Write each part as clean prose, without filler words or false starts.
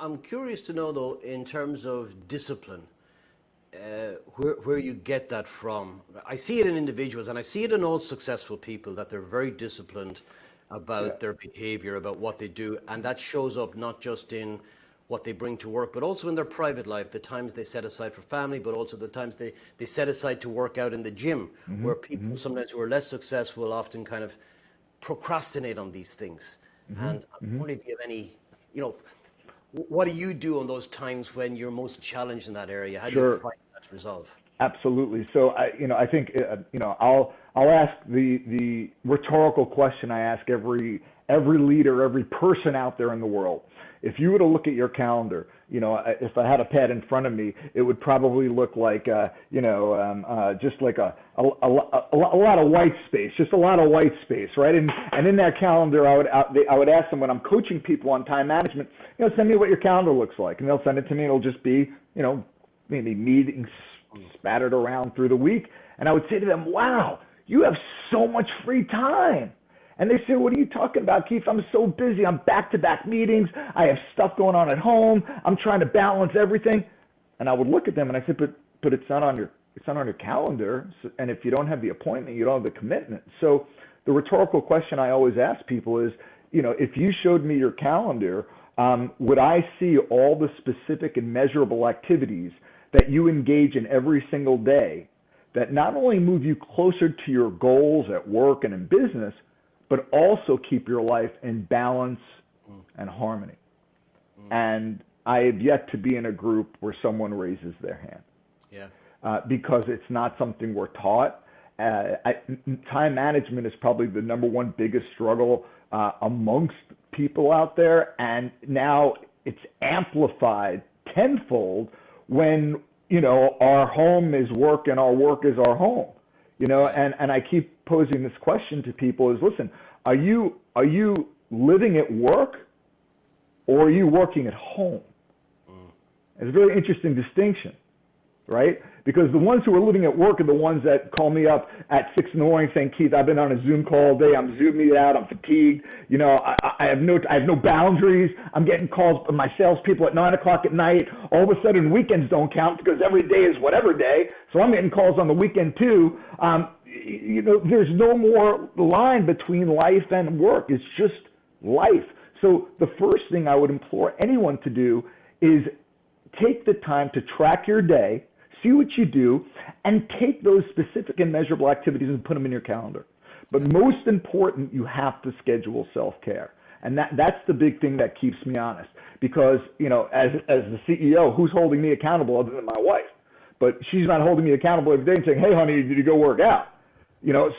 I'm curious to know, though, in terms of discipline, where you get that from. I see it in individuals, and I see it in all successful people, that they're very disciplined Yeah. about their behavior, about what they do, and that shows up not just in what they bring to work, but also in their private life, the times they set aside for family, but also the times they set aside to work out in the gym, Mm-hmm. where people Mm-hmm. sometimes who are less successful often kind of procrastinate on these things. Mm-hmm. And I'm Mm-hmm. wondering if you have any, you know, what do you do on those times when you're most challenged in that area? How do you Sure. find that resolve? Absolutely. So I think, I'll ask the rhetorical question I ask every leader, every person out there in the world. If you were to look at your calendar, if I had a pad in front of me, it would probably look like, just like a lot of white space, just a lot of white space, right? And in that calendar, I would ask them when I'm coaching people on time management, send me what your calendar looks like, and they'll send it to me. It'll just be, maybe meetings spattered around through the week. And I would say to them, wow, you have so much free time. And they say, what are you talking about, Keith? I'm so busy. I'm back-to-back meetings. I have stuff going on at home. I'm trying to balance everything. And I would look at them and I said, but it's not on your calendar. So, and if you don't have the appointment, you don't have the commitment. So the rhetorical question I always ask people is, if you showed me your calendar, would I see all the specific and measurable activities that you engage in every single day that not only move you closer to your goals at work and in business, but also keep your life in balance and harmony? And I have yet to be in a group where someone raises their hand. Yeah. Because it's not something we're taught. Time management is probably the number one biggest struggle amongst people out there, and now it's amplified tenfold when our home is work and our work is our home. And I keep posing this question to people is, listen, are you living at work, or are you working at home? It's a very interesting distinction, right? Because the ones who are living at work are the ones that call me up at 6 in the morning saying, Keith, I've been on a Zoom call all day. I'm zooming it out. I'm fatigued. I have no boundaries. I'm getting calls from my salespeople at 9 o'clock at night. All of a sudden, weekends don't count because every day is whatever day. So I'm getting calls on the weekend too. There's no more line between life and work. It's just life. So the first thing I would implore anyone to do is take the time to track your day, see what you do, and take those specific and measurable activities and put them in your calendar. But most important, you have to schedule self-care. And that's the big thing that keeps me honest. Because, as the CEO, who's holding me accountable other than my wife? But she's not holding me accountable every day and saying, hey, honey, did you go work out?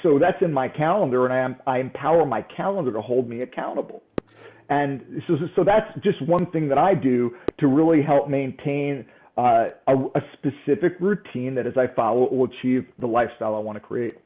So that's in my calendar, and I empower my calendar to hold me accountable. And so that's just one thing that I do to really help maintain a specific routine that, as I follow, will achieve the lifestyle I want to create.